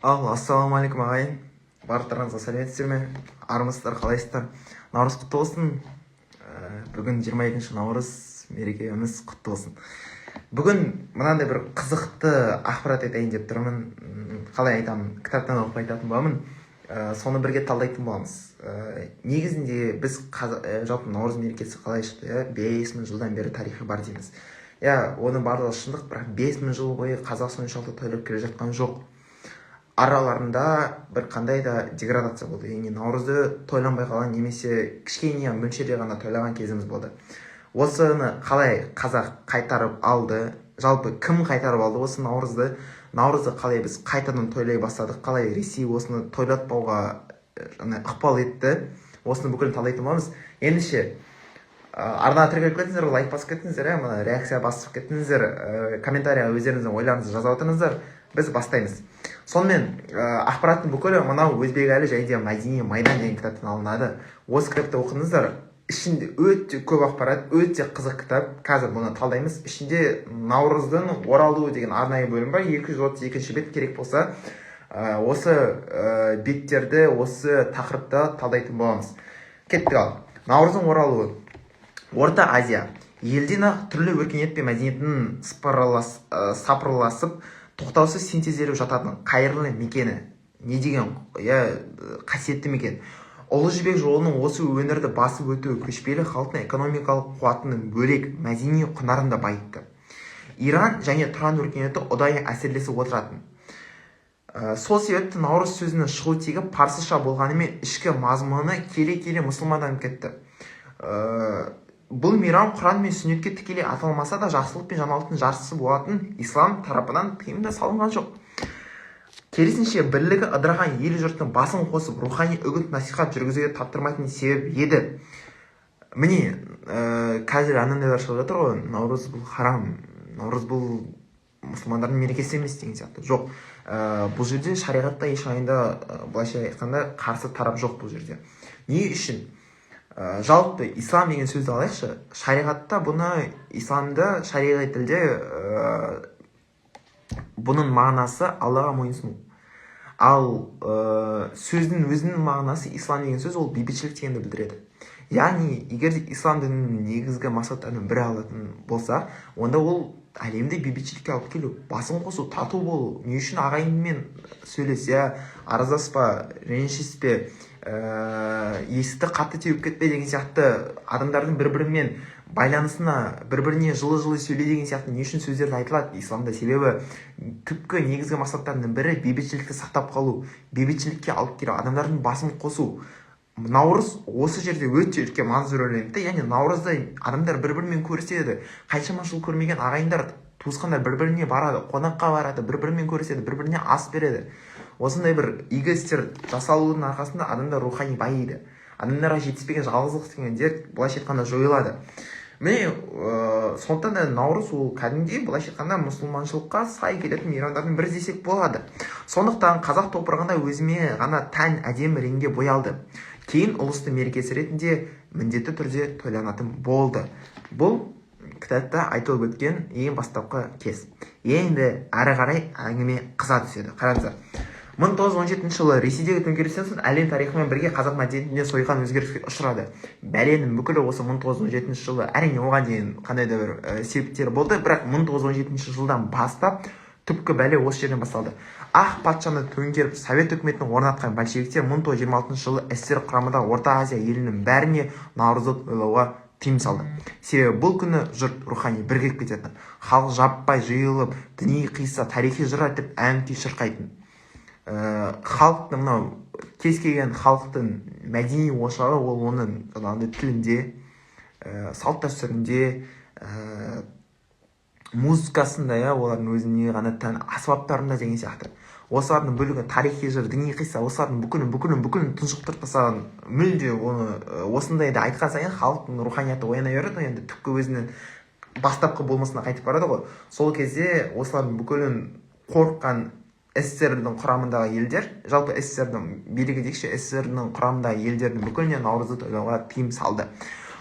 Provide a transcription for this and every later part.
Ассалаумағалейкум ағайын. Барлықтарыңызға сәлеметсіздер ме? Армысыздар, қалайсыздар? Наурыз құтты болсын. Бүгін 22 наурыз, мерекеміз құтты болсын. Бүгін мынандай бір қызықты ақпарат айтайын деп тұрмын. Қалай айтамын? Кітаптан оқып айтатын боламын. Соны бірге талдайтын боламыз. Негізінде біз жалпы наурыз мерекесі қалай шықты? 5000 жылдан бері тарихы бар дейміз. Оның барлығы шындық, бірақ 5000 жыл бойы қазақ соншалықты тойлап келе жатқан жоқ. Араларында бір қандай да деградация болды. Яғни наурызды тойланбай қалған немесе кішкене мөлшерде ғана тойлаған кезіміз болды. Осыны қалай қазақ қайтарып алды? Жалпы кім қайтарып алды осы наурызды? Наурызды қалай біз қайтадан тойлай бастадық? Қалай Ресей осыны тойлатпауға ықпал етті? Осыны бүкіл талдайтын боламыз. Ендеше арнаны тіркеліп кеттіңіздер, лайк басып кеттіңіздер, реакция басып кеттіңіздер, комментарияға өздеріңіздің ойларыңызды жазып отырыңыздар. Біз бастаймыз. Сонымен ақпараттың бүкілі мынау Өзбекәлі және де Мәдени Майдан деген кітаптан алынады. Осы кітапты оқыңыздар. Ішінде өте көп ақпарат, өте қызық кітап. Қазір бұны талдаймыз. Ішінде наурыздың оралуы деген арнайы бөлім бар. 232 бет. Керек болса осы беттерді, осы тақырыпта талдайтын боламыз. Кеттік ал. Наурыздың оралуы. Орта Азия. Елден түрлі өркениет пен мәдениетін сапырыласып тоқтаусыз синтезделіп жататын қайырлы мекені. Не деген қасиетті мекен. Ұлы жібек жолының осы өңірді басып өтуі көшпелі халықтың экономикалық қуатының бөлек мәдени құнарын да байытты. Иран және Тұран өркениеті ұдайы әсерлесіп отыратын. Сол себепті наурыз сөзінің шығу тегі парсыша болғанымен ішкі мазмұны келе-келе мұсылмандан кетті. Бұл мейрам Құран мен сүннетке тікелей аталмаса да жақсылық пен жаңалықтың жаршысы болатын ислам тарапынан тыйымда салынған жоқ. Керісінше бірлігі ыдыраған ел жұрттың басын қосып рухани үгіт насихат жүргізуге таптырмайтын себеп еді. Міне, қазір анандайлар шығып жатыр ғой, наурыз бұл харам, наурыз бұл мұсылмандардың мерекесі емес деген сияқты. Жоқ, бұл жерде шариғатта ешқайда былайша айтқанда қарсы тарап жоқ бұл жерде. Не үшін? Жалпы ислам деген сөзді алайықшы. Шариғатта бұны, исламда шариғат тілде бұның мағынасы Аллаға мойынсыну. Ал сөздің өзінің мағынасы ислам деген сөз ол бейбітшілік дегенді білдіреді. Яғни, егер де ислам дінінің негізгі мақсаттарының бірі алатын болса, онда ол әлемде бейбітшілікке алып келу, басын қосу, тату болу. Не үшін ағайынмен сөйлесе, араздаспа, ренжіспе, есікті қатты теуіп кетпе деген сияқты адамдардың бір-бірімен байланысына, бір-біріне жылы-жылы сөйле деген сияқты не үшін сөздерді айтылады исламда? Себебі түпкі негізгі мақсаттарының бірі бейбітшілікті сақтап қалу, бейбітшілікке алып келу, адамдардың басын қосу. Наурыз осы жерде өте үлкен маңызды рөл ойнайды. Яғни наурызда адамдар бір-бірімен көріседі. Қаншама жыл көрмеген ағайындар, туысқандар бір-біріне барады, қонаққа барады, бір-бірімен көріседі, бір-біріне ас береді. Осындай бір игі істер жасалудың арқасында адамдар рухани байиды. Адамдарға жетіспеген жалғыздық деген дерт былайша айтқанда жойылады. Міне, сондықтан да наурыз ол кәдімгідей былайша айтқанда мұсылманшылыққа сай келетін мейрамдардың бірі десек болады. Сондықтан қазақ топырағында өзіме ғана тән әдемі реңге боялды. Кейін ұлысты мерекесі ретінде міндетті түрде тойланатын болды. Бұл кітапта айтылып өткен ең бастапқы кез. Енді әрі қарай әңгіме қыза түседі. Қараңыздар. 1917 жылы Ресейдегі төңкерістен соң әлем тарихымен бірге қазақ мәдениетінде сойқан өзгеріске ұшырады. Бәленің бүкілі осы 1917 жылы, әрине оған дейін қандай да бір себептер болды, бірақ 1917 жылдан бастап түпкі бәле осы жерден басталды. Ақ патшаны төңкеріп Совет үкіметін орнатқан большевиктер 1926 жылы СССР құрамында Орта Азия елінің бәріне наурызды тойлауға тыйым салды. Себебі бұл күні жұрт рухани бірігіп кететін. Халық жаппай жиылып, діни қисса, тарихи жыр айтып, ән күй шырқайтын. Халықтың мынау кез келген халықтың мәдени ошағы ол оның тілінде, салт дәстүрінде, музыкасында, олардың өзіне ғана тән аспаптарында деген сияқты. Осылардың бөлігі тарихи жыр, діни қисса, осылардың бүкілін тұншықтырып тастаған. Мүлде осындай да айтқан сайын халықтың руханияты ояна береді, енді түпкі өзінің бастапқы болмысына қайтып барады ғой. Сол кезде осылардың бүкілін қорыққан СССР-дің құрамындағы елдер, жалпы СССР-дің билігі дейікші, СССР-ның құрамындағы елдердің бүкіліне наурызды тойлауға тыйым салды.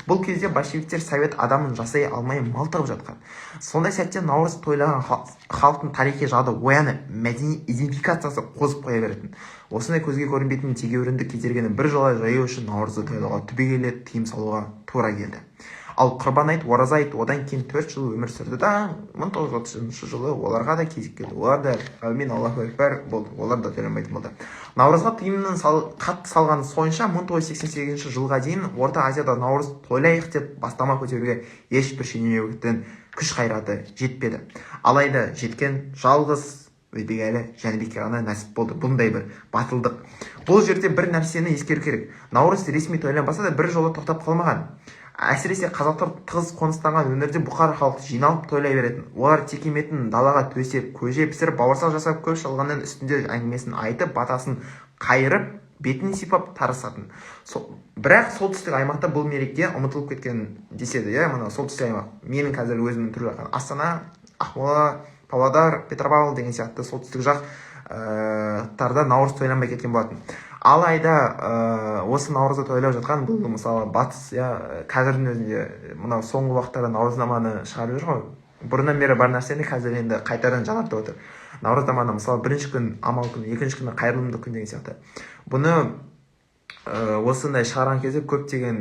Бұл кезде большевиктер совет адамын жасай алмай малтығып жатқан. Сондай сәтте наурыз тойлаған халықтың тарихи жады оянып, мәдени идентификациясы қозып қоя беретін. Осындай көзге көрінбейтін тегеурінді кедергіні бір жола жою үшін наурызды тойлауға түбегейлі тыйым салуға тура келді. Ал Құрбан айт, ораза айт одан кейін 4 жыл өмір сүрді да 1930 жылы оларға да кезек келді. Олар да әумин Аллаху акбар болды. Олар да төленбейтін болды. Наурызға тыйымның қатты салғаны сонша 1988 жылға дейін Орта Азияда наурыз тойлайық деп бастама көтеруге ешбір шенеуніктің күш қайраты жетпеді. Алайда жеткен жалғыз Өйбекәлі Жәнібекке ғана нәсіп болды бұндай бір батылдық. Бұл жерде бір нәрсені ескеру керек. Наурыз ресми тойланбаса да бір жолы тоқтап қалмаған. Әсіресе қазақтар тығыз қоныстанған өңірде бұқар халық жиналып тойлай беретін. Олар текеметін далаға төсеп, көже пісіріп, бауырсақ жасап, көп шалғанның үстінде әңгімесін айтып, батасын қайырып, бетін сипап тарысатын. Бірақ солтүстік аймақта бұл мереке ұмытылып кеткен деседі. Мына солтүстік аймақ. Менің қазір өзімнің тұрып жатқан Астана, Ақмола, Павлодар, Петропавл деген сияқты солтүстік жақтарда наурыз тойланбай кеткен болатын. Алайда осы наурызды тойлап жатқан бұл мысалы батыс, қазірдің өзінде мынау соңғы уақыттарда наурызнаманы шығарып жүр ғой. Бұрыннан бері бар нәрсені қазір енді қайтадан жаңартып отыр. Наурызнаманы мысалы бірінші күн амал күн, екінші күні қайырымды күн деген сияқты. Бұны осындай шығарған кезде көптеген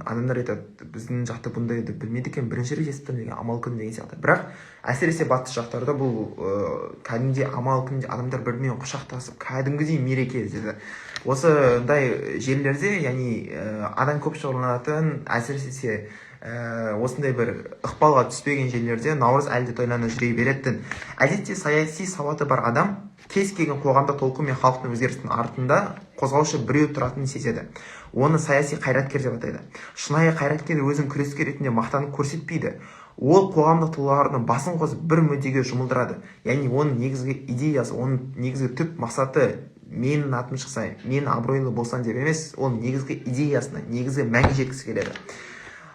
адамдар айтады, біздің жақта бұндайды білмейді екен, бірінші рет естідім деген амал күн деген сияқты. Бірақ әсіресе батыс жақтарда бұл кәдімгідей амал күнде адамдар бірімен құшақтасып, кәдімгідей мереке іздеді. Осындай жерлерде, яғни адам көп шоғырланатын, әсіресе осындай бір ықпалға түспеген жерлерде наурыз әлде тойлана жүре беретін. Әдетте саяси сауаты бар адам кез келген қоғамда толқын мен халықтың өзгерістің артында қозғаушы біреу тұратынын сезеді. Оны саяси қайраткер деп атайды. Шынайы қайраткер өзін күрескер ретінде мақтанып көрсетпейді. Ол қоғамдық тұлғалардың басын қосып бір мүддеге жұмылдырады. Яғни оның негізгі идеясы, оның негізгі түп мақсаты менің атым шықса, мен абыройлы болсам деп емес, ол негізгі идеясына, негізгі мәнге жеткісі келеді.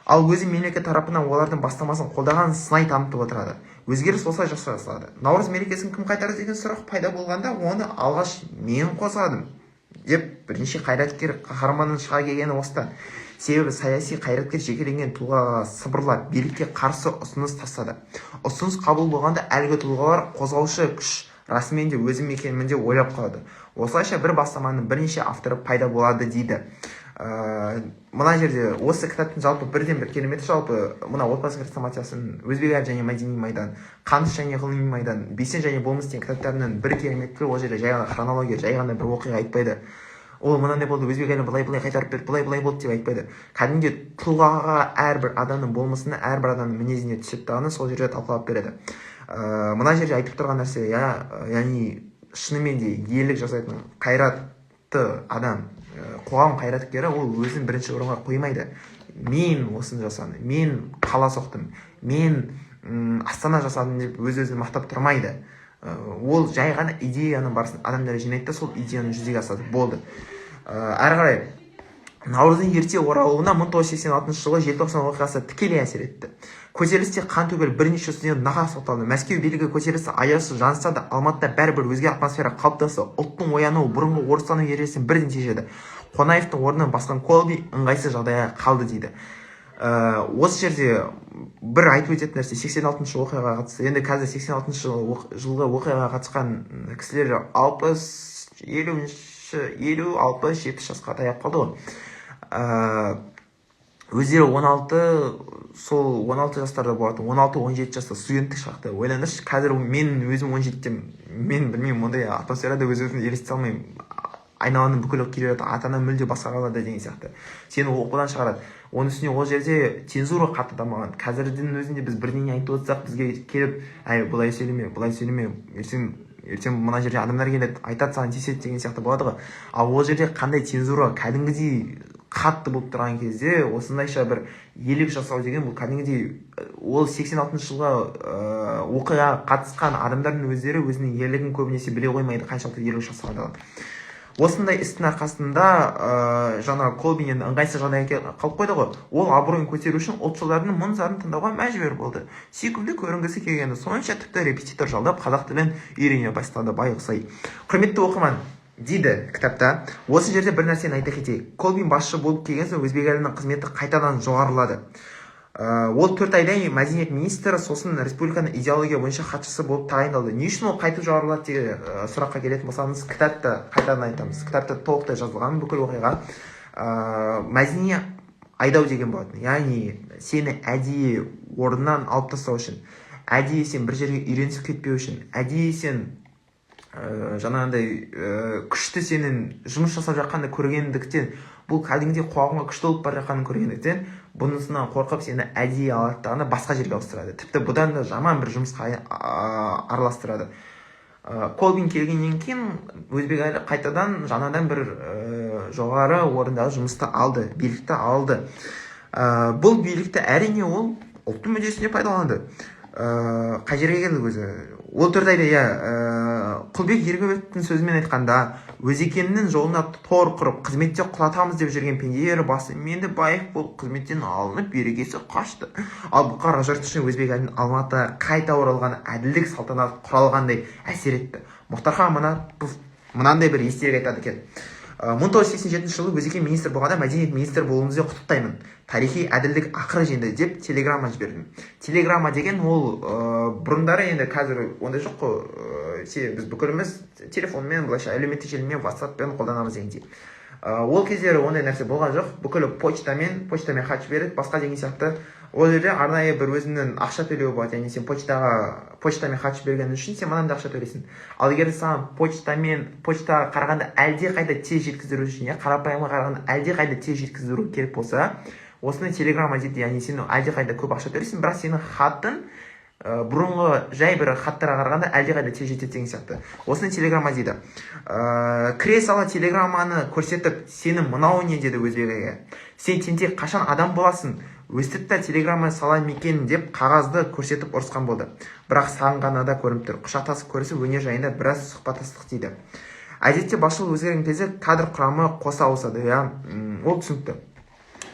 Ал өзі мемлекет тарапынан олардың бастамасын қолдаған сынай танытып отырады. Өзгеріс осылай жасалады. Наурыз мерекесін кім қайтарды деген сұрақ пайда болғанда, оны алғаш мен қозғадым деп бірнеше қайраткер қаһарманның шыға келгені осыдан. Себебі саяси қайраткер жекеленген тұлғаға сыбырлап, билікке қарсы ұсыныс тастады. Ұсыныс қабыл болғанда әлгі тұлғалар қозғаушы күш расымен де өзім екенмін деп ойлап қалады. Осылайша бір бастаманың бірнеше авторы пайда болады дейді. Мына жерде осы кітаптың жалпы бірден бір кереметі жалпы мына отбасы хрестоматиясын Өзбекәлі және Мәдени майдан, Қаныш және ғылыми майдан, Бесен және болмыс деген кітаптарының бір кереметі ол жерде жай ғана хронология, жай ғана бір оқиға айтпайды. Ол мынандай болды, Өзбекәлі былай қайтарып берді, былай болды деп айтпайды. Кәдімгі тұлғаға әрбір адамның болмысына, әрбір адамның мінезіне түсіп тағаны сол жерде талқылап береді. Мына жерде айтып тұрған нәрсе, яғни шынымен де ерлік жасайтын қайратты адам, қоғам қайраткері ол өзін бірінші орынға қоймайды. Мен осыны жасадым, мен қала соқтым, мен Астана жасадым деп өз-өзін мақтап тұрмайды. Ол жай ғана идеяның барысын адамдар жинайды, сол идеяны жүзеге асады, болды. Әрі қарай наурыздың ерте оралуына 1986 жылы желтоқсан оқиғасы тікелей әсер етті. Көтерілісте қан төгіліп бірнеше студент наға сотталды. Мәскеу билігі көтерілісі аяусыз жанса да, Алматыда бәрібір өзге атмосфера қалыптасты. Ұлттың оянуы бұрынғы орыстану ережесін бірден тежеді. Қонаевтың орнын басқан Колби ыңғайсыз жағдайға қалды дейді. Осы жерде бір айтып өтетін нәрсе 86 оқиғаға қатысты. Енді қазір 86 жылғы оқиғаға қатысқан кісілер 50-60-70 жасқа таяп қалды ғой. Өздері 16 жастарда болатын, 16-17 жаста студенттік шақты. Ойлаңдаршы, қазір мен өзім 17-тем, мен білмеймін, ондай атмосферада өз-өзімді елестете алмаймын. Айналаның бүкілі келе жатыр, ата-ана мүлде басқа қалады деген сияқты. Сені оқудан шығарады. Оның үстіне ол жерде цензура қатты дамыған. Қазірдің өзінде біз бірдеңе айтып отырсақ, бізге келіп, бұлай сөйлеме, ертең мына жерде адамдар келеді, айтады саған тиіседі деген сияқты болады ғой. Ал ол жерде қандай цензура кәдімгідей қатты болып тұрған кезде осындайша бір ерлік жасау деген бұл кәдімгідей ол 86 жылға оқиғаға қатысқан адамдардың өздері өзінің ерлігін көбінесе біле қоймайды, қаншалықты ерлік жасағандығын. Осындай істің арқасында жаңа Колбин енді ыңғайсыз жағдайға қалып қойды ғой. Ол абыройын көтеру үшін ұлтшылдардың мұң-зарын тыңдауға мәжбүр болды. Сүйкімді көрінгісі келгені сонша тіпті репетитор жалдап қазақ тілін үйрене бастады байғұс-ай. Құрметті оқырман, дейді кітапта. Осы жерде бір нәрсені айта кетейік. Колбин басшы болып келген соң өзбек елінің қызметі қайтадан жоғарылады. Ол 4 айдан кейін мәдениет министрі, сосын республиканың идеология бойынша хатшысы болып тағайындалды. Не үшін ол қайтып жоғарылады деген сұраққа келетін болсаңыз, кітапта қайтадан айтамыз. Кітапта толықтай жазылған бүкіл оқиға. Мәдени айдау деген болатын. Яғни сені әдейі орнынан алып тастау үшін, әдейі сен бір жерге үйренісіп кетпеу үшін, әдейі сен жаңағындай күшті сенің жұмыс жасап жатқанды көргендіктен, бұл кәдімгідей қоғамға күшті болып бара жатқанын көргендіктен, бұнысынан қорқып сені әдейі алады басқа жерге ауыстырады. Тіпті бұдан да жаман бір жұмысқа араластырады. Колбин келгеннен кейін өзбек әлі қайтадан жаңадан бір жоғары орындағы жұмысты алды, билікті алды. Бұл билікті әрине ол ұлттың мүддесіне пайдаланды. Қай жерге келді өзі? Ол 4 айда Құлбек Ергөбектің сөзімен айтқанда, Өзекемнің жолына тор құрып, қызметте құлатамыз деп жүрген пенделер басы менді байық болып қызметтен алынып, берекесі қашты. Ал бұқара жұрт үшін өзбек елінің Алматы қайта оралғаны әділдік салтанат құралғандай әсер етті. Мұхтархан мынандай бір естелік айтады екен. 1987 жылы Өзекем министр болғанда мәдениет министр болуыңызды құттықтаймын. Тарихи әділдік ақыры жеңді деп телеграмма жібердім. Телеграмма деген ол бұрындары, енді қазір ондай жоқ қой. Біз бүкіліміз телефонмен, былайша әлеуметтік желімен, WhatsApp-пен қолданамыз дегендей. Ол кездері ондай нәрсе болған жоқ. Бүкілі почтамен хат жібереді, басқа деген сияқты. Ол жерде арнайы бір өзінің ақша төлеуі болады. Яғни сен почтамен хат жіберген үшін сен мынандай ақша төлейсің. Ал егер саған почтаға қарағанда әлде қайда тез жеткіздіру үшін, қарапайымға қарағанда әлде қайда тез жеткіздіру керек болса, осыны телеграмма дейді. Яғни сен әлде қайда көп ақша төлейсің, бірақ сенің хаттың бұрынғы жай бір хаттарға қарағанда әлде қайда тез жетеді деген сияқты. Осыны телеграмма дейді. Кіре сала телеграмманы көрсетіп, сенің мынау не деді өзбекге. Сен тентек қашан адам боласың? Өстіп та телеграмма сала мекен деп қағазды көрсетіп ұрысқан болды. Бірақ сағынғаны да көрініп тұр. Құшақтасып көрісіп өнер жайында біраз сұхбаттастық дейді. Әдетте басшылық өзгерген кезде кадр құрамы қоса ауысады. Ол түсінікті.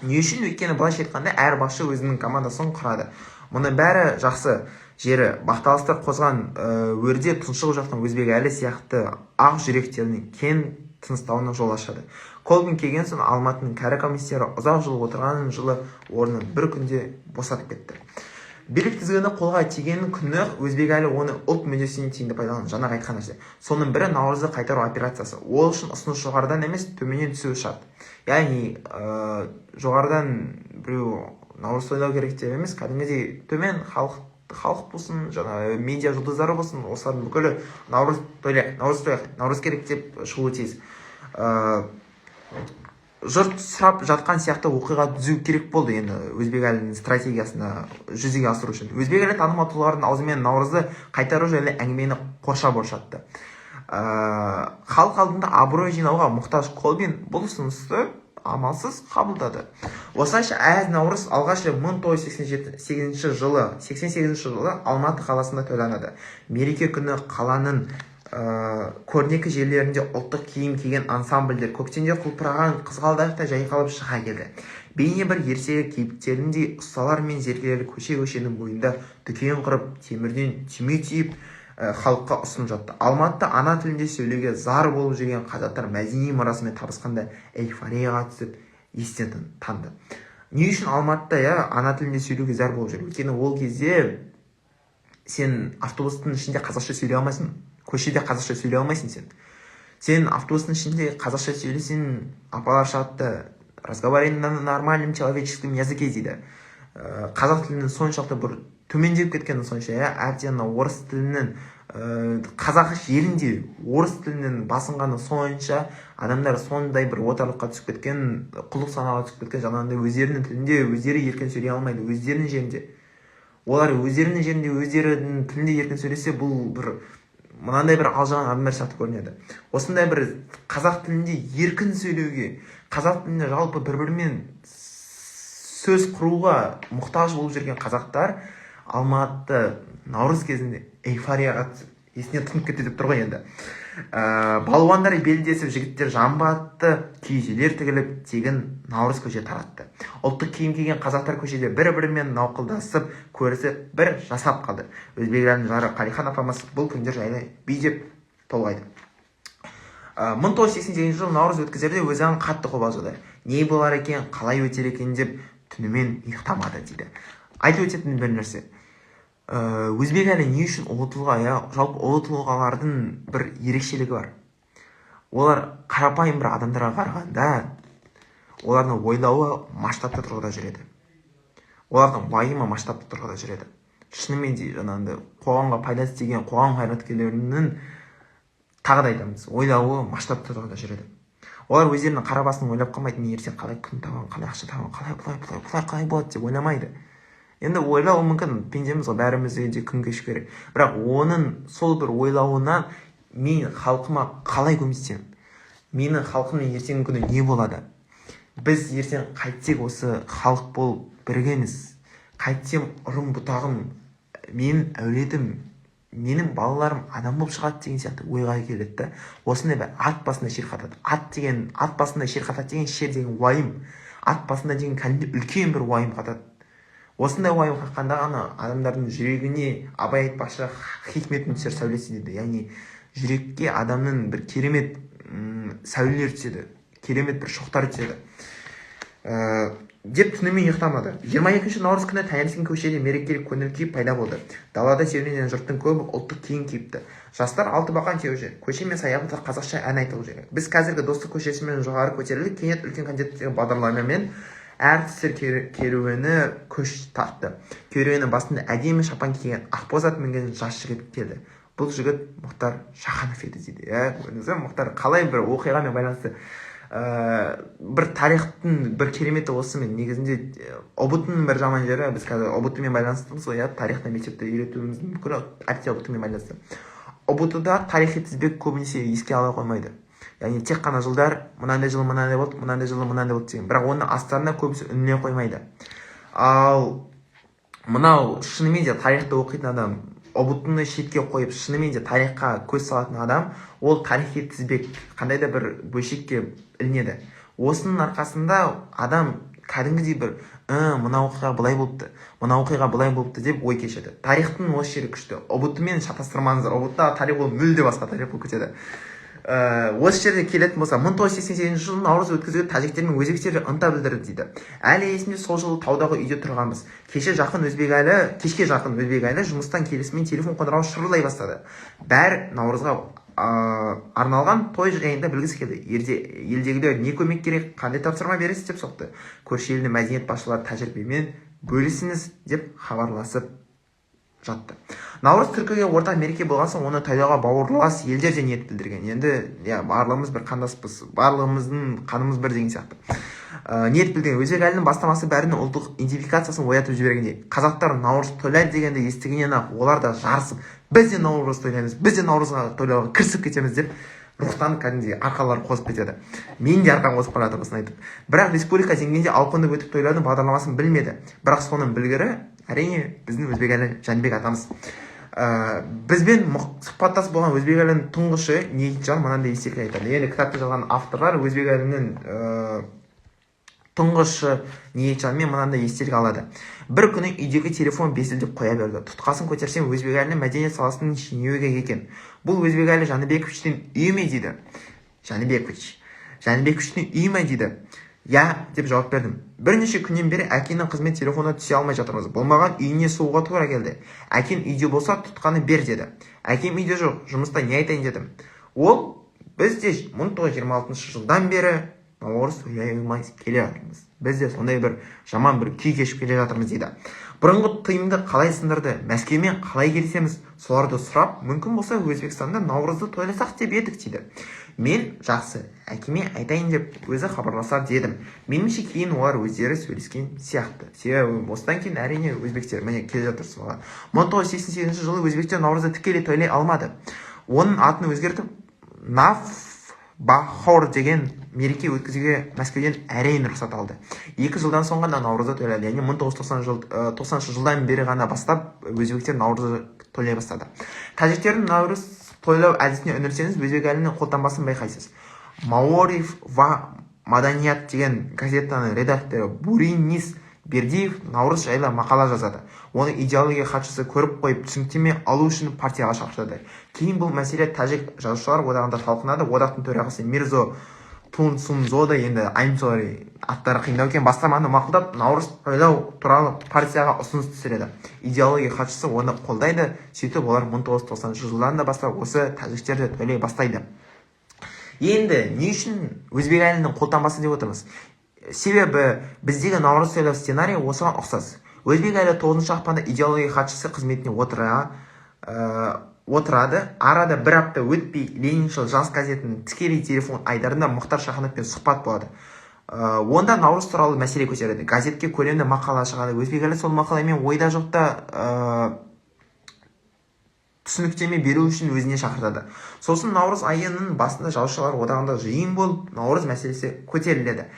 Не үшін? Өйткені былайша айтқанда әр басшы өзінің командасын құрады. Мұның бәрі жақсы жері. Бақталыстар қозған өрде тұншығып жатқан өзбек әлі сияқты ақ жүректерінің кен тыныстауына жол ашады. Колбин келген соң Алматының кәрі комиссары ұзақ жыл отырған жылы орнын бір күнде босатып кетті. Билік тізгіні қолға тиген күні өзбек әлі оны ұлт мүддесіне тиімді пайдаланды. Жаңағы айтқан нәрсе. Соның бірі Наурызды қайтару операциясы. Ол үшін ұсыныс жоғарыдан емес, төменнен түсуі шарт. Яғни жоғарыдан біреу Наурыз тойлау керек деп емес, кәдімгідей төмен халық болсын, жаңа медиа жұлдыздары болсын, осылардың бүкілі Наурыз керек деп шығуы тиіс. Жұрт сұрап жатқан сияқты оқиға түзу керек болды енді өзбек әлінің стратегиясына жүзеге асыру үшін. Өзбек әлі танымал тұлғалардың аузымен Наурызды қайтару жайлы әңгімені қоршап жатты. Халық алдында абырой жинауға мұқтаж Колбин бұл ұсынысты амалсыз қабылдады. Осылайша әз Наурыз алғаш рет 1988 жылы Алматы қаласында тойланады. Мереке күні қаланың көрнекі жерлерінде ұлттық киім киген ансамбльдер көктемде құлпыраған қызғалдақтай жайқалып шыға келді. Бейне бір ертегі кейіпкеріндей ұсталар мен зергерлер көше-көшенің бойында дүкен құрып, темірден түйме түйіп халыққа ұсынып жатты. Алматыда ана тілінде сөйлеуге зар болып жүрген қазақтар мәдени мұрасымен табысқанда эйфорияға түсіп естен танды. Не үшін Алматыда ана тілінде сөйлеуге зар болып жүр? Өйткені ол кезде сен автобустың ішінде қазақша сөйлей алмайсың. Көшеде қазақша сөйлей алмайсың сен. Сен автобустың ішінде қазақша сөйлесең, апалар шығады, разговаривай на нормальном человеческом языке дейді. Қазақ тілінің соншалықты бір төмендеп кеткені сонша, әбден орыс тілінің қазақ жерінде орыс тілінің басынғаны сонша адамдар сондай бір отарлыққа түсіп кеткен, құлдық санаға түсіп кеткен, жаңағындай өздерінің тілінде өздері еркін сөйлей алмайды, өздерінің жерінде. Олар өздерінің жерінде өздерінің тілінде еркін сөйлесе, бұл бір мынандай бір алжыған адамдар сияқты көрінеді. Осындай бір қазақ тілінде еркін сөйлеуге, қазақ тілінде жалпы бір-бірімен сөз құруға мұқтаж болып жүрген қазақтар Алматы Наурыз кезінде эйфорияға түсіп, есіне тынып кетті деп тұр ғой енді. Балуандар белдесіп, жігіттер жамбы атты, киіз үйлер тігіліп, тегін Наурыз көше таратты. Ұлттық киім киген қазақтар көшеде бір-бірімен науқылдасып, көрісіп, бір жасап қалды. Өзбек елінің жары Қалихан апамыз бұл күндер жайлы би деп толғайды. 1988 жылы наурыз өткізерде өзі қатты қобалжыды. Не болар екен, қалай өтер екен деп түнімен ұйықтамады дейді. Айтып өтетін бір нәрсе. Өзбек әлі не үшін ұлы тұлға, жалпы ұлы тұлғалардың бір ерекшелігі бар. Олар қарапайым бір адамдарға қарағанда олардың ойлауы масштабты тұрғыда жүреді. Олардың уайымы масштабты тұрғыда жүреді. Шынымен де жаңағындай қоғамға пайдасы тиген қоғам қайраткерлерінің тағы да айтамыз, ойлауы масштабты тұрғыда жүреді. Олар өздерінің қара басын ойлап қалмайды, ертең қалай күн табамын, қалай ақша табамын, қалай болады деп ойламайды. Енді ойлау мүмкін, пендеміз ғой, бәрімізге де күн кешу керек. Бірақ оның сол бір ойлауынан мен халқыма қалай көмектесемін? Менің халқымның ертеңгі күні не болады? Біз ертең қайтсек осы халық болып біргеміз. Қайтсем ұрым бұтағым, менің әулетім, менің балаларым адам болып шығады деген сияқты ойға келеді. Осындай бір ат басында шер қатады. Ат басында шер қатады деген шер деген уайым. Ат басында деген кәдімгі үлкен бір уайым қатады. Осындай уайым қаққанда ғана адамдардың жүрегіне Абай айтпақшы хикмет түсер сәулесі дейді. Яғни жүрекке адамның бір керемет сәулелер түседі, керемет бір шоқтар түседі. Деп түнімен ұйықтамады. 22 наурыз күні таңертең көшеде мерекелік көңіл-күй пайда болды. Далада серуендеген жұрттың көбі ұлттық киім киіпті. Жастар алтыбақан теуіп жүр. Көше мен саябақта қазақша ән айтылып жүр. Біз қазіргі Достық көшесімен жоғары көтерілдік. Кенет үлкен концерттегі бағдарламамен әртістер керуені көш тартты. Керуеннің басында әдемі шапан киген ақбоз ат мінген жас жігіт келді. Бұл жігіт Мұхтар Шаханов еді дейді. Мұхтар қалай бір оқиғамен байланысты бір тарихтың бір кереметі осы. Мен негізінде ұбт-ның бір жаман жері, біз қазір ұбт-мен байланыстымыз ғой, тарихты мектепте үйретуіміздің мүмкін әдетте ұбт-мен байланысты. ұбт-да тарихи тізбек көбінесе еске ала қоймайды. Яғни тек қана жылдар мынандай жылы мынандай болды, мынандай жылы мынандай болды деген. Бірақ оның астарына көбісі үніне қоймайды. Ал мынау шынымен де тарихты оқитын адам, ұбт-ны шетке қойып шынымен де тарихқа көз салатын адам, ол тарихи тізбек қандай да бір бөлшекке ілінеді. Осының арқасында адам кәдімгідей бір мына оқиға былай болыпты, мына оқиға былай болыпты деп ой кешеді. Тарихтың осы жері күшті. ұбт-мен шатастырмаңыздар. ұбт-та тарих ол мүлде басқа тарих болып кетеді. Осы жерде келетін болса, 1988 жылы наурыз өткізуге тәжіктер мен өзбектер ынта білдірді дейді. Әлі есімде сол жылы таудағы үйде тұрғанбыз. Кешке жақын Өзбекәлі жұмыстан келісімен телефон қоңырауы шырылдай бастады. Бәрі наурызға арналған той жайында білгісі келді. Елдегілер не көмек керек, қандай тапсырма бересіз деп соқты. Көрші елдің мәдениет басшылары тәжірибемен бөлісіңіз деп хабарласып жатты. Наурыз түркіге ортақ мереке болған соң оны тойлауға бауырлас елдер де ниет білдірген. Енді барлығымыз бір қандаспыз, барлығымыздың қанымыз бір деген сияқты. Ниет білдірген. Өзбекәлінің бастамасы бәрінің ұлттық идентификациясын оятып жібергендей. Қазақтар наурыз тойлайды дегенде естігеннен-ақ олар да жарысып, біз де наурыз тойлаймыз, біз де наурызға тойлауға кірісіп кетеміз деп рухтан кәдімгідей арқалары қозып кетеді. Мен де арқам қозып қалады осыны айтып. Бірақ республика деңгейінде ауқымды өтіп тойлаудың бағдарламасын білмеді. Бірақ соның білгірі әрине біздің Өзбекәлі Жәнібек атамыз. Бізбен сұхбаттас болған Өзбекәлінің тұңғышы Ниетжан мынандай естелік айтады. Енді кітапты жазған авторлар Өзбекәлінің тұңғышы Ниетжанмен мынандай естелік алады. Бір күні үйдегі телефон безілдеп қоя берді. Тұтқасын көтерсем Өзбекәлінің мәдениет саласының шенеуігі екен. Бұл Өзбекәлі Жәнібековичтің үйі ме дейді. Жәнібековичтің үйі ме дейді. Я деп жауап бердім. Бірнеше күннен бері әкенің қызмет телефонына түсе алмай жатырмыз. Болмаған үйіне соғуға тура келді. Әкем үйде болса тұтқаны бер деді. Әкем үйде жоқ, жұмыста не айтайын дедім. Ол бізде 1926 жылдан бері наурыз тойлай алмай келе жатырмыз. Біз де сондай бір жаман бір күй кешіп келе жатырмыз дейді. Бұрынғы тыйымды қалай сындырды, Мәскеумен қалай келісеміз, соларды сұрап, мүмкін болса Өзбекстанда наурызды тойласақ деп едік дейді. Мен жақсы, әкеме айтайын деп өзі хабарласар дедім. Меніңше кейін олар өздері сөйлескен сияқты. Себебі осыдан кейін әрине өзбектер міне келе жатыр соға. 1988 жылы өзбектер наурызды тікелей тойлай алмады. Оның атын өзгертіп Бахор деген мереке өткізуге Мәскеуден әрең рұқсат алды. 2 жылдан соң ғана наурызды тойлады. Яғни 1990 жылдан бері ғана бастап өзбектер наурызды тойлай бастады. Тәжіктердің наурыз тойлау әдісіне үңілсеңіз, Өзбекәлінің қолтаңбасын байқайсыз. Маориф ва Маданият деген газетаның редакторы Буринис Бердиев наурыз жайлы мақала жазады. Оны идеология хатшысы көріп қойып түсініктеме алу үшін партияға шақыртады. Кейін бұл мәселе тәжік жазушылар одағында талқыланады. Одақтың төрағасы Мирзо Тунсунзода, енді I'm sorry аттары қиындау екен, бастаманы мақұлдап наурыз тойлау туралы партияға ұсыныс түсіреді. Идеология хатшысы оны қолдайды. Сөйтіп олар 1990 жылдан да бастап осы тәжіктерді тойлай бастайды. Енді не үшін өзбек әлінің қолтаңбасы деп отырмыз? Себебі біздегі наурыз тойлау сценарийі осыған ұқсас. Өзбек әлі 9 ақпанда идеология хатшысы қызметіне отырады. Арада бір апта өтпей Лениншіл жас газетінің тікелей телефон айдарында Мұхтар Шахановпен сұхбат болады. Онда наурыз туралы мәселе көтереді. Газетке көлемді мақала шығады. Өзбек әлі сол мақаламен ойда жоқта түсініктеме беру үшін өзіне шақыртады. Сосын наурыз айының басында жазушылар одағында жиын болып, наурыз мәселесі көтеріледі.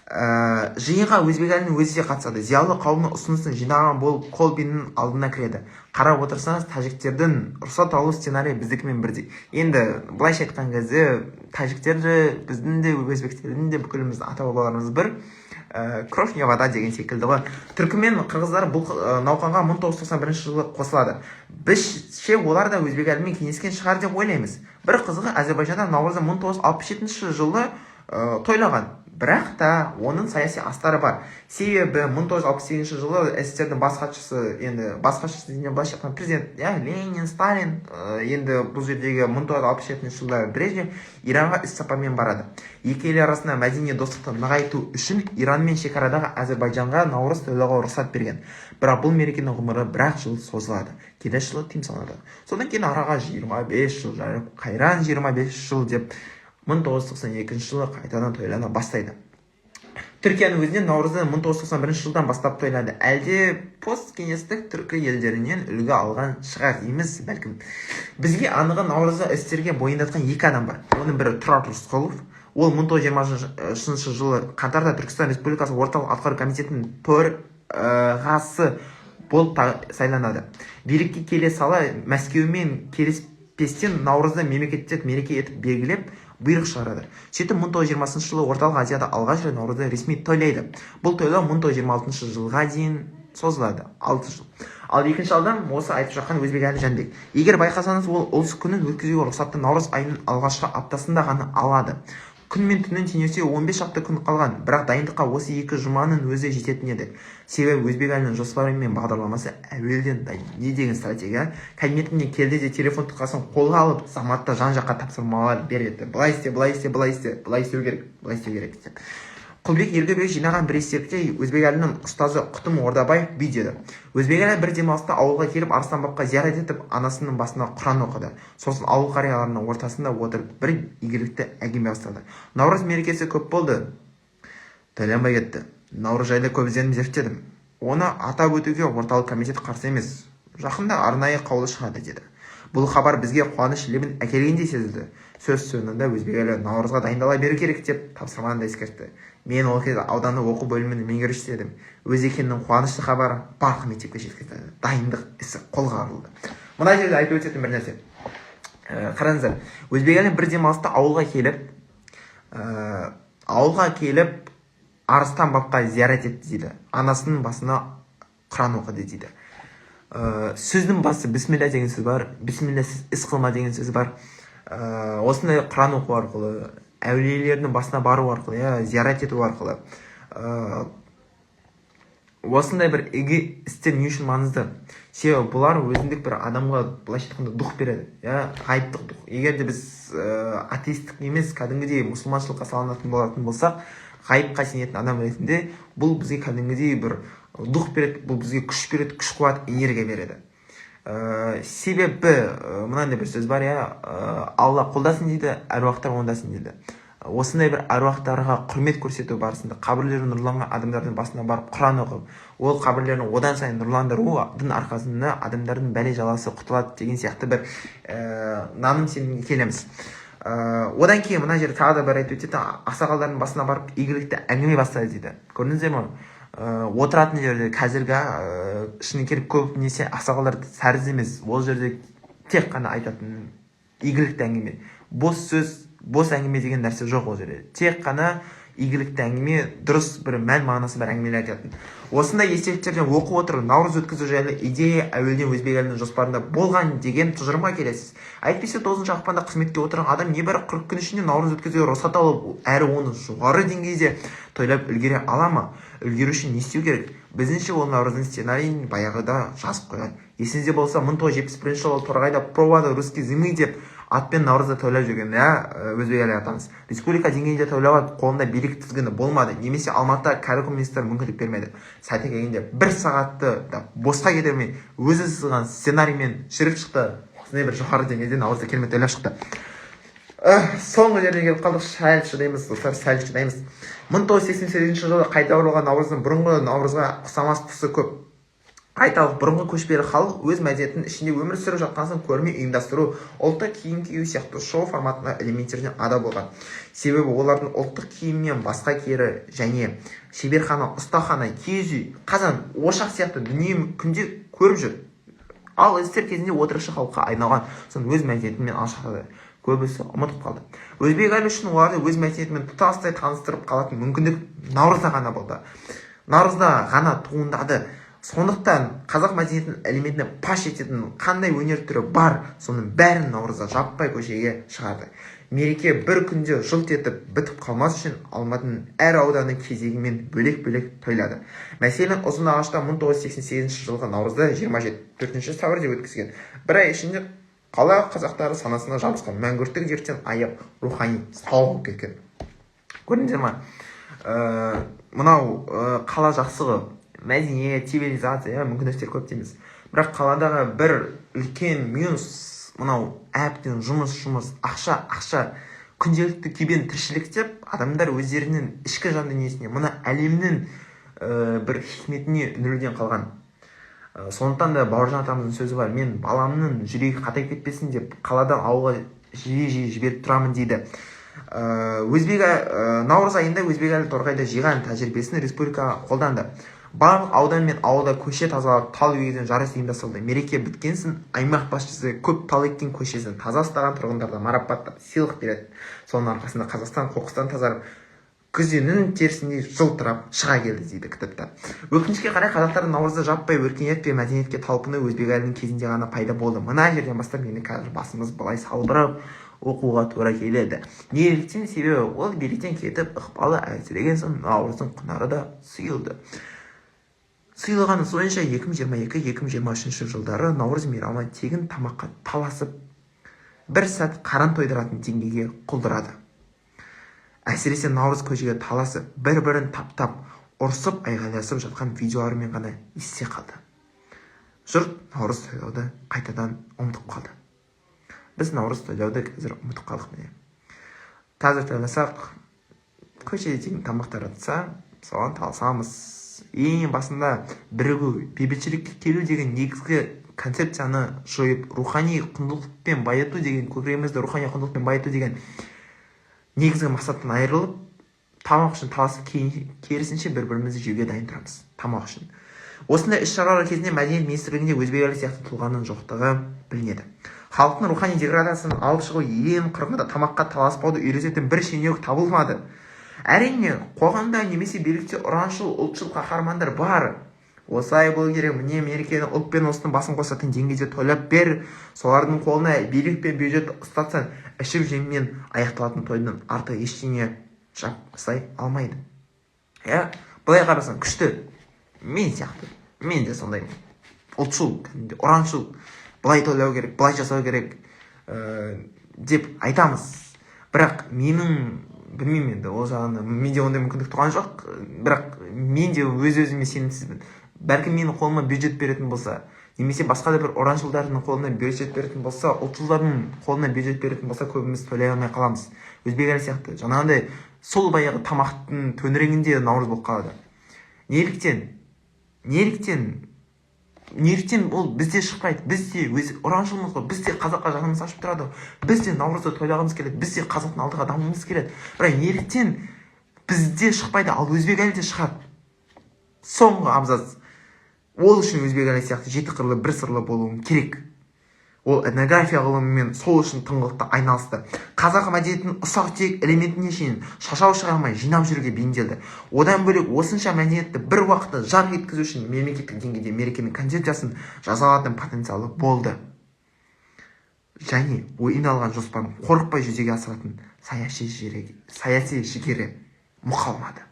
Жиынға өзбек әлінің өзі де қатысады. Зиялы қауымның ұсынысын жинаған болып Колбиннің алдына кіреді. Қарап отырсаңыз, тәжіктердің рұқсат алу сценарийі біздікімен бірдей. Енді былайша айтқан кезде тәжіктер де біздің де өзбектердің де бүкіліміздің ата-бабаларымыз бір кровь не вода деген секілді ғой. Түркімен қырғыздар бұл науқанға 1991 жылы қосылады. Біздше олар да өзбек әлімен кеңескен шығар деп ойлаймыз. Бір қызығы, Әзербайжанда наурызды 1967 жылы тойлаған. Бірақ та оның саяси астары бар. Себебі 1968 жылы СССРдің бас хатшысы, енді бас хатшысы дегенде былайша айтқан президент, Ленин, Сталин, енді бұл жердегі 1967 жылдары Брежнев Иранға іс-сапармен барады. Екі ел арасында мәдени достықты нығайту үшін Иранмен шекарадағы Әзербайжанға наурыз тойлауға рұқсат берген. Бірақ бұл мерекенің ғұмыры бірақ жыл созылады. Келесі жылы тыйым салынады. Содан кейін араға 25 жыл жарып, қайран 25 жыл деп 1992 жылы қайтадан тойлана бастайды. Түркияның өзінен наурызды 1991 жылдан бастап тойлады. Әлде посткеңестік түркі елдерінен үлгі алған шығар емес, бәлкім. Бізге анығы наурызды істерге бойындатқан екі адам бар. Оның бірі Тұрар Рысқұлов. Ол 1920 жылы қаңтарда Түркістан Республикасы орталық атқару комитетінің төрағасы болып сайланады. Билікке келе сала Мәскеумен келіспестен наурызды мемлекеттік мереке етіп белгілеп бұйрық шығарады. Сөйтіп 1920 жылы орталық Азияда алғаш рет наурызды ресми тойлайды. Бұл тойлау 1926 жылға дейін созылады, 6 жыл. Ал екінші адам осы айтып жатқан өзбек әлі Жәнбек. Егер байқасаңыз, ол ұлыс күнін өткізуге рұқсатты наурыз айының алғашқы аптасында ғана алады. Күн мен түннен теңесе 15 шақты күн қалған, бірақ дайындыққа осы екі жұманың өзі жететін еді. Себебі өзбек әлінің жоспары мен бағдарламасы әуелден дайын. Не деген стратегия? Кабинетіне келді де телефон тұтқасын қолға алып, заматта жан-жаққа тапсырмалар береді. Былай істе, былай істе, былай істе, былай істеу керек, былай істеу керек деп. Құлбек Ергебек жинаған бір естелікте өзбек әлінің ұстазы Құтым Ордабай бүй деді. Өзбек әлі бір демалыста ауылға келіп Арыстан бабқа зиярат етіп, анасының басына Құран оқыды. Сосын ауыл қарияларының ортасында отырып бір игілікті әңгіме бастады. Наурыз мерекесі көп болды, тойланбай кетті. Наурыз жайлы көп ізденіп зерттедім. Оны атап өтуге орталық комитет қарсы емес. Жақында арнайы қаулы шығады деді. Бұл хабар бізге қуаныш лебін әкелгендей сезілді. Сөз соңында өзбек әлі наурызға дайындала беру керек деп тапсырманы да ескертті. Мен ол кезде ауданы оқу бөлімінің меңгерушісі едім. Өз екенінің қуанышты хабары барлық мектепке жеткізді. Дайындық ісі қолға алынды. Мына жерде айтып өтетін бір нәрсе. Қараңыздар, өзбек әлі бір демалыста ауылға келіп Арыстан бабқа зиярат етті дейді. Анасының басына Құран оқыды дейді. Сөздің басы бисмилля деген сөз бар. Бисмилласыз іс қылма деген сөз бар. Осындай Құран оқу арқылы, әулиелердің басына бару арқылы, зиярат ету арқылы осындай бір игі істер не үшін маңызды? Себебі бұлар өзіндік бір адамға былайша айтқанда дух береді, ғайыптық дух. Егер де біз атеистік емес, кәдімгідей мұсылманшылыққа салынатын болатын болсақ, ғайыпқа сенетін адам ретінде бұл бізге кәдімгідей бір дух береді, бұл бізге күш береді, күш қуат, энергия береді. Себебі мынандай бір сөз бар, Алла қолдасын дейді, әруақтар оңдасын дейді. Осындай бір әруақтарға құрмет көрсету барысында қабірлері нұрланған адамдардың басына барып Құран оқып, ол қабірлерін одан сайын нұрландырудың арқасында адамдардың бәле жаласы құтылады деген сияқты бір наным сенімге келеміз. Одан кейін мына жерде тағы да бір айтып өтетін, ақсақалдардың басына барып игілікті әңгіме бастады дейді. Көрдіңіздер ме? Отыратын жерде қазіргі шыны керек көбінесе ақсақалдар сәріз емес, ол жерде тек қана айтатын игілікті әңгіме. Бос сөз, бос әңгіме деген нәрсе жоқ ол жерде. Тек қана игілікті әңгіме, дұрыс бір мән мағынасы бар әңгімелер айтатын. Осындай естеліктерден оқып отырып наурыз өткізу жайлы идея әуелден өзбек елінің жоспарында болған деген тұжырымға келесіз. Әйтпесе 9 ақпанда қызметке отырған адам небәрі 40 күн ішінде наурыз өткізуге рұқсат алып, әрі оны жоғары деңгейде тойлап үлгере ала ма? Үлгеру үшін не істеу керек? Біздіңше ол наурыздың сценарийін баяғыда жазып қойған. Есіңізде болса, 1971 жылы торғайда пробада русский зимы деп атпен наурызда тойлап жүрген өзбек елі атамыз. Республика деңгейінде тойлауға қолында билік тізгіні болмады, немесе Алматыда кәрі коммунистер мүмкіндік бермеді. Сәті келгенде бір сағатты да босқа кетірмей өзі сызған сценариймен жүріп шықты. Осындай бір жоғары деңгейде наурызда керемет тойлап шықты. Соңғы жерге келіп қалдық. Сәл шыдаймыз, достар, сәл шыдаймыз. 1988 жылы қайта оралған наурыздың бұрынғы наурызға ұқсамас тұсы көп. Айталық, бұрынғы көшпелі халық өз мәдениетінің ішінде өмір сүріп жатқансын көрме ұйымдастыру, ұлттық киім кию сияқты шоу форматына элементтерден ада болған. Себебі олардың ұлттық киіммен басқа кері және шеберхана, ұстахана, киіз үй, қазан, ошақ сияқты дүние күнде көріп жүр. Ал іздер кезінде отырықшы халыққа айналған соң өз мәдениетімен алшақтады. Көбісі ұмытып қалды. Өзбек әлі үшін оларды өз мәдениетімен тұтастай таныстырып қалатын мүмкіндік наурызда ғана болды. Наурызда ғана туындады. Сондықтан қазақ мәдениетінің элементіне паш ететін қандай өнер түрі бар, соның бәрін наурызда жаппай көшеге шығарды. Мереке бір күнде жылт етіп бітіп қалмас үшін Алматының әр ауданы кезегімен бөлек-бөлек тойлады. Мәселен, Ұзынағашта 1988 жылғы наурызда 24 сәуірде өткізген. Бір ай ішінде қала қазақтары санасына жабысқан мәңгүрттік дерттен аяп рухани сауығып кеткен. Көрдіңіздер ме? Мынау қала жақсығы, мәдениет, цивилизация, мүмкіндіктер көп дейміз. Бірақ қаладағы бір үлкен минус мынау әбден жұмыс, ақша, күнделікті күйбең тіршілік деп адамдар өздерінің ішкі жан дүниесіне, мына әлемнің бір хикметіне үңілуден қалған. Сондықтан да Бауыржан атамыздың сөзі бар: мен баламның жүрегі қатайып кетпесін деп қаладан ауылға жиі жіберіп тұрамын дейді. Наурыз айында өзбек әлі торғайда жиған тәжірибесін республика қолданды. Барлық аудан мен ауылда көше тазалап, тал егуден жарыс ұйымдастырылды. Мереке біткенсін аймақ басшысы көп тал еккен көшесін таза ұстаған тұрғындарды марапаттап сыйлық береді. Соның арқасында Қазақстан қоқыстан тазарып, күзеннің терісіндей жылтырап шыға келді дейді кітапта. Өкінішке қарай қазақтардың наурызда жаппай өркениет пен мәдениетке талпыны өзбек әлінің кезінде ғана пайда болды. Мына жерден бастап енді қазір басымыз былай салбырап оқуға тура келеді. Неліктен? Себебі ол биліктен кетіп ықпалы әлсіреген соң наурыздың құнары да сұйылды. Сұйылғаны сонша 2022-2023 жылдары наурыз мейрамы тегін тамаққа таласып, бір сәт қаран тойдыратын деңгейге құлдырады. Әсіресе наурыз көшеге таласып, бір-бірін таптап, ұрсып айғайласып жатқан видеолармен ғана есте қалды. Жұрт наурыз тойлауды қайтадан ұмытып қалды. Біз наурыз тойлауды қазір ұмытып қалдық міне. Қазір тойласақ, көшеде тегін тамақ таратса, соған таласамыз. Ең басында бірігу, бейбітшілікке келу деген негізгі концепцияны жойып, рухани құндылықпен байыту деген, көкірегімізді рухани құндылықпен байыту деген негізгі мақсаттан айырылып, тамақ үшін таласып, керісінше бір-бірімізді жеуге дайын тұрамыз. Тамақ үшін. Осындай іс-шаралар кезінде мәдениет министрлігінде өзбек әлі сияқты тұлғаның жоқтығы білінеді. Халықтың рухани деградациясын алып шығу ең қырғында тамаққа таласпауды үйрететін бір шенеуік табылмады. Әрине, қоғамда немесе билікте ұраншыл, ұлтшыл қаһармандар бар. Осылай болу керек, міне мерекені ұлт пен ұлыстың басын қосатын деңгейде тойлап бер. Солардың қолына билік пен бюджет ұстатсан, ішіп жеммен аяқталатын тойдың артық ештеңе жасай алмайды. Былай қарасаң күшті. Мен сияқты. Мен де сондай ұлтшыл, ұраншыл. Былай тойлау керек, былай жасау керек деп айтамыз. Бірақ менің білмеймін енді, ол жағында менде ондай мүмкіндік туған жоқ. Бірақ мен де өз-өзіме сенімсізбін. Бәлкім менің қолыма бюджет беретін болса, немесе басқа да бір оранжылдардың қолына бюджет беретін болса, ұлтшылдардың қолына бюджет беретін болса, көбіміз тойлай алмай қаламыз. Өзбек әлі сияқты жаңағындай сол баяғы тамақтың төңірегінде наурыз болып қалады. Неліктен ол бізде шықпайды? Біз де өз ұраншылмыз ғой, біз де қазаққа жанымыз ашып тұрады, біз де наурызды тойлағымыз келеді, біз де қазақтың алдыға дамуымыз келеді. Бірақ неліктен бізде шықпайды, ал өзбек әлі де шығады? Соңғы абзац. Ол үшін өзбек әлі сияқты жеті қырлы бір сырлы болуым керек. ол этнография ғылымымен сол үшін тыңғылықты айналысты. Қазақ мәдениетінің ұсақ-түйек элементіне шейін шашау шығармай жинап жүруге бейімделді. Одан бөлек осынша мәдениетті бір уақытта жарқ еткізу үшін мемлекеттік деңгейде мерекенің концепциясын жаза алатын потенциалы болды. Және ойын алған жоспарын қорықпай жүзеге асыратын саяси жігері мұқалмады.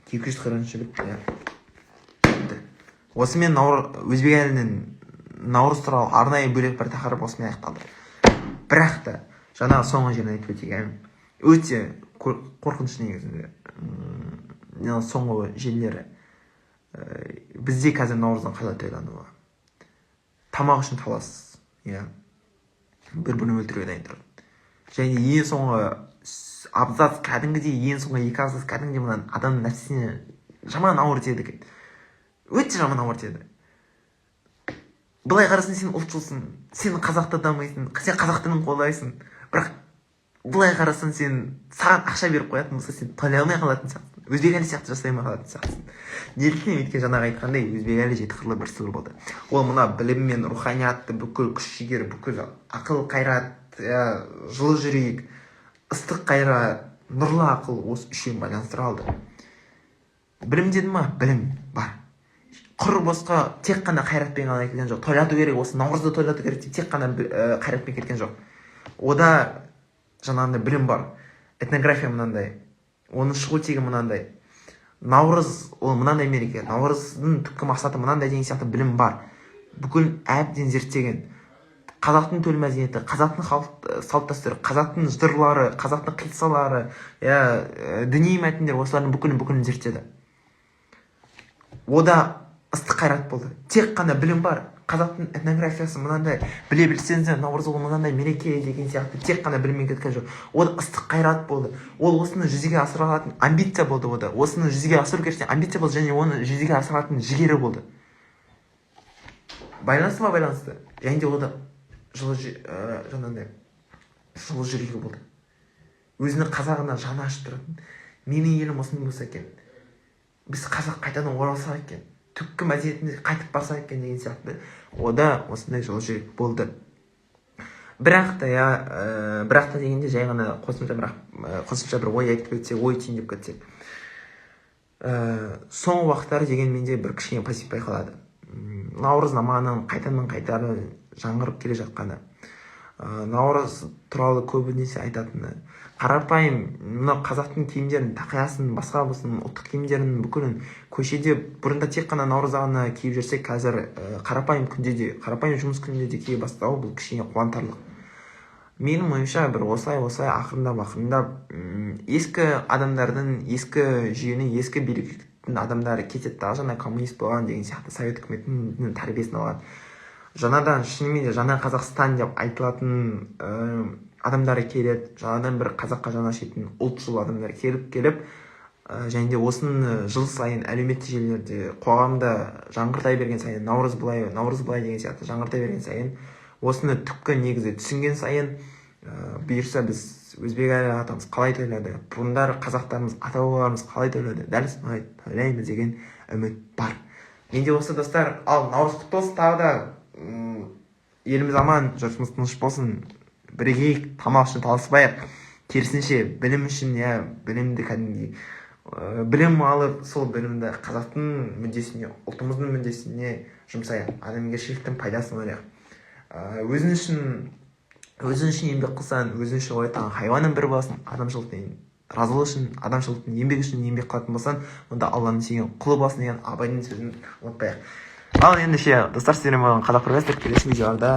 240 бітті. Осымен өзбек әлінің наурыз туралы арнайы бөлек бір тақырып осымен аяқталды. Бірақ та жаңағы соңғы жерін айтып өтейін. Өте қорқынышты негізінде. Соңғы жерлері. Бізде қазір наурыздың қалай тойлануы. Тамақ үшін талас. Бір-бірін өлтіруге дайын тұрады. Және ең соңғы абзац кәдімгідей, ең соңғы екі абзац кәдімгідей мынан адамның нәпсісіне жаман ауыр тиеді екен. Өте жаман ауыр тиеді. Былай қарасын, сен ұлтшылсың, сен қазақты дамайсың, сен қазақтың қолдайсың. Бірақ былай қарасын, саған ақша беріп қоятын болса, сен тойлай алмай қалатын сияқтысың. Өзбек әлі сияқты жасай алмай қалатын сияқтысың. Неліктен? Өйткені жаңағы айтқандай, өзбек әлі жеті қырлы бір сыр болды. Ол мына білім мен руханиятты, бүкіл күш-жігер, бүкіл ақыл қайрат, жылы жүрек, ыстық қайрат, нұрлы ақыл осы үшеуін байланыстыра алды. Білім деді ма? Білім бар. Құр босқа тек қана қайратпен ғана келген жоқ. Тойлату керек, осы наурызды тойлату керек деп тек қана қайратпен кеткен жоқ. Ода жаңағындай білім бар. Этнография мынандай. Оның шығу тегі мынандай. Наурыз ол мынандай мереке. Наурыздың түпкі мақсаты мынандай деген сияқты білім бар. Бүкіл әбден зерттеген. Қазақтың төл мәдениеті, қазақтың салт дәстүрі, қазақтың жырлары, қазақтың қиссалары, діни мәтіндер осылардың бүкілін зерттеді. Ода ыстық қайрат болды. Тек қана білім бар. Қазақтың этнографиясы мынандай, біле білсеңіздер, наурыз ол мынандай мереке деген сияқты тек қана біліммен кеткен жоқ. Ода ыстық қайрат болды. Ол осыны жүзеге асыра алатын амбиция болды ода. Осыны жүзеге асыру керектен амбиция болды және оны жүзеге асыра алатын жігері болды. Байланысты ма? Байланысты. Және де ода жылы жүрегі болды. Өзінің қазағына жаны ашып тұратын. Менің елім осының болса екен. Біз қазақ қайтадан оралсақ екен. Түпкі мәдениетімізге қайтып барсақ екен деген сияқты. Ода осындай жылы жүрек болды. Бірақ та дегенде жай ғана қосымша бір ой айтып кетсек, ой түйіндеп кетсек. Соңғы уақыттары дегенменде бір кішкене позитив байқалады. Наурыз наманын қайтадан жаңғырып келе жатқаны. Наурыз туралы көбінесе айтатыны. Қарапайым мына қазақтың киімдерін, тақиясын, басқа болсын ұлттық киімдерін бүкілін көшеде бұрында тек қана наурыздағына киіп жүрсек, қазір қарапайым жұмыс күнінде де кие бастауы бұл кішкене қуантарлық. Менің ойымша бір осылай ақырындап ескі адамдардың, ескі жүйені, ескі биліктің адамдары кетеді дағы жаңа коммунист болған деген сияқты совет үкіметінің тәрбиесін алған. Жаңадан шынымен де жаңа Қазақстан деп айтылатын адамдары келеді, жаңадан бір қазаққа жаны ашитын ұлтшыл адамдар келіп, және де осыны жыл сайын әлеуметтік желілерде, қоғамда жаңғыртай берген сайын, наурыз былай деген сияқты жаңғыртай берген сайын, осыны түпкі негізі түсінген сайын, бұйырса біз өзбек әлі атамыз қалай тойлады, бұрындар қазақтарымыз, ата-бабаларымыз қалай тойлады, дәл солай тойлаймыз деген үміт бар. Менде осы достар, ал наурыз құтты болсын, тағы да еліміз аман, жұртымыз тыныш болсын, бірігейік, тамақ үшін таласпайық. Керісінше білім үшін, білімді кәдімгідей білім алып, сол білімді қазақтың мүддесіне, ұлтымыздың мүддесіне жұмсайық. Адамгершіліктің пайдасын ойлайық. Өзің үшін еңбек қылсаң, өзің үшін оятқан хайуанның бірі боласың. Адамшылықтың разылығы үшін, адамшылықтың еңбек үшін еңбек қылатын болсаң, онда Алланың сүйген құлы боласың деген Абайдың сөзін ұмытпайық. Ал ендеше достар, сіздермен болған қазақ прогрессор келесі видеоларда